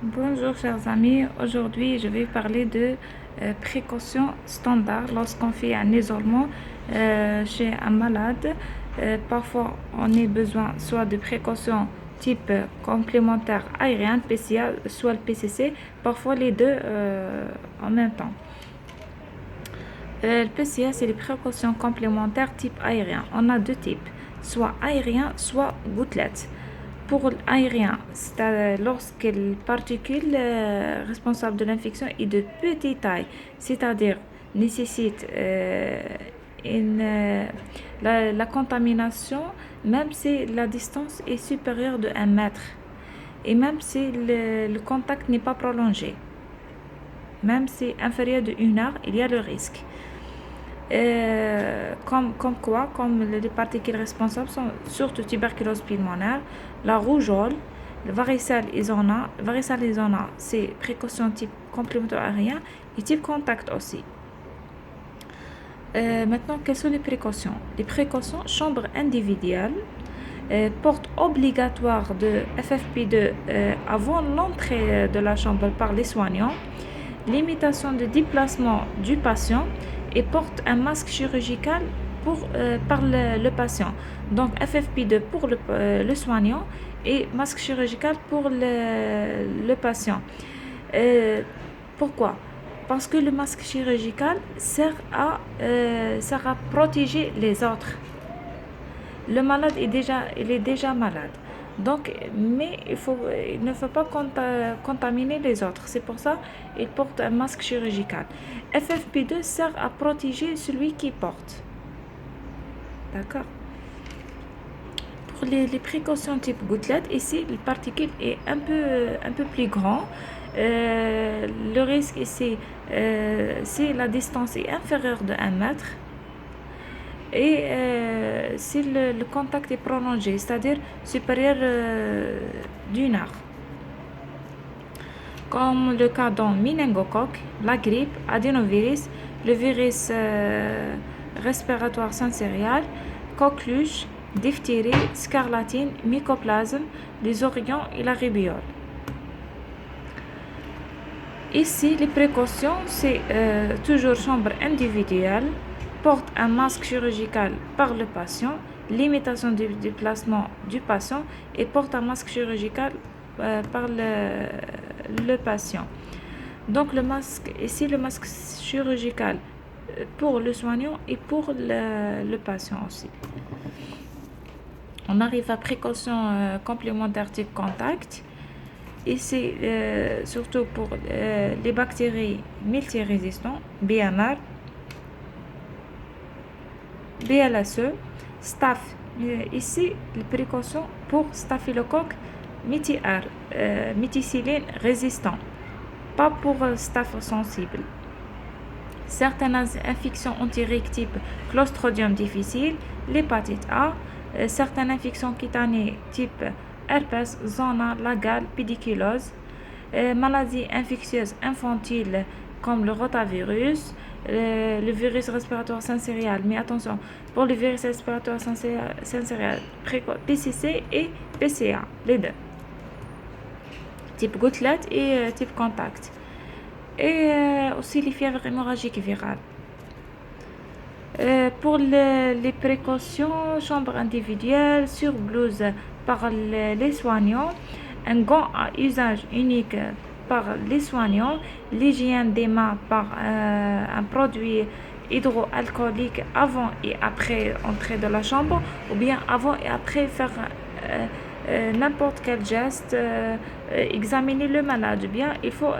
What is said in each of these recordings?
Bonjour chers amis, aujourd'hui je vais parler de précautions standards lorsqu'on fait un isolement chez un malade. Parfois on a besoin soit de précautions type complémentaire aérien, PCA, soit le PCC, parfois les deux en même temps. Le PCA c'est les précautions complémentaires type aérien. On a deux types, soit aérien, soit gouttelette. Pour l'aérien, c'est lorsque les particules responsables de l'infection est de petite taille, c'est-à-dire nécessite la contamination, même si la distance est supérieure de 1 mètre et même si le contact n'est pas prolongé. Même si inférieur de 1 heure, il y a le risque. Comme les particules responsables sont surtout tuberculose pulmonaire, la rougeole, le varicelle isona. Varicelle isona, c'est précaution type complémentaire aérien et type contact aussi. Maintenant, quelles sont les précautions? Les précautions, chambre individuelle, porte obligatoire de FFP2 avant l'entrée de la chambre par les soignants, limitation de déplacement du patient et porte un masque chirurgical par le patient. Donc FFP2 pour le soignant et masque chirurgical pour le patient. Pourquoi? Parce que le masque chirurgical sert à protéger les autres. Le malade il est déjà malade. Donc, mais il ne faut pas contaminer les autres. C'est pour ça qu'il porte un masque chirurgical. FFP2 sert à protéger celui qui porte. D'accord? Pour les précautions type gouttelette, ici, le particule est un peu plus grand. Le risque ici, si la distance est inférieure de 1 mètre et si le contact est prolongé, c'est-à-dire supérieur d'1 heure. Comme le cas dans méningocoque, la grippe, adénovirus, le virus respiratoire syncytial, coqueluche, diphtérie, scarlatine, mycoplasme, les orions et la rubéole. Ici, les précautions, c'est toujours chambre individuelle, porte un masque chirurgical par le patient, limitation du déplacement du patient et porte un masque chirurgical par le patient. Donc le masque chirurgical pour le soignant et pour le patient aussi. On arrive à précaution complémentaire type contact. Ici, surtout pour les bactéries multirésistantes, BMR, BLSE, staph. Ici, les précautions pour staphylocoque méticilline résistant, pas pour staph sensible. Certaines infections entériques type Clostridium difficile, l'hépatite A, certaines infections cutanées type herpès, zona, la gale, pédiculose, maladies infectieuses infantiles comme le rotavirus, le virus respiratoire syncytial. Mais attention, pour le virus respiratoire syncytial, PCC et PCA, les deux. Type gouttelette et type contact. Et aussi les fièvres hémorragiques virales. Pour les précautions, chambre individuelle, sur blouse par les soignants, un gant à usage unique par les soignants, l'hygiène des mains par un produit hydroalcoolique avant et après entrer de la chambre, ou bien avant et après faire n'importe quel geste, examiner le malade, ou bien il faut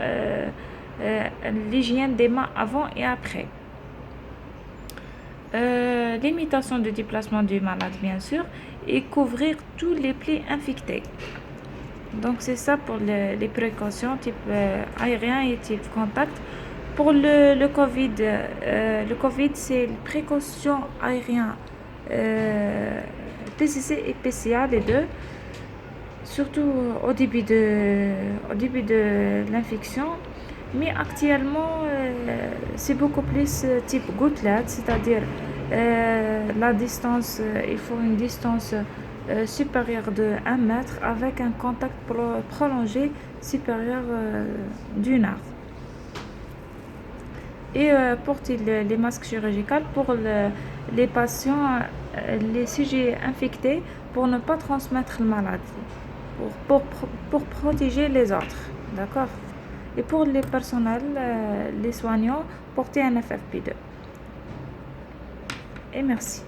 l'hygiène des mains avant et après. Limitation de déplacement du malade bien sûr et couvrir tous les plis infectés. Donc c'est ça pour les précautions type aérien et type contact. Pour le Covid, c'est les précautions aériennes, PCC et PCA les deux, surtout au début de l'infection. Mais actuellement, c'est beaucoup plus type gouttelette, c'est-à-dire la distance, il faut une distance supérieur de 1 mètre avec un contact prolongé supérieur d'une heure. Et pour les masques chirurgicaux pour les patients, les sujets infectés pour ne pas transmettre la maladie, pour protéger les autres, d'accord? Et pour les personnels, les soignants, porter un FFP2. Et merci.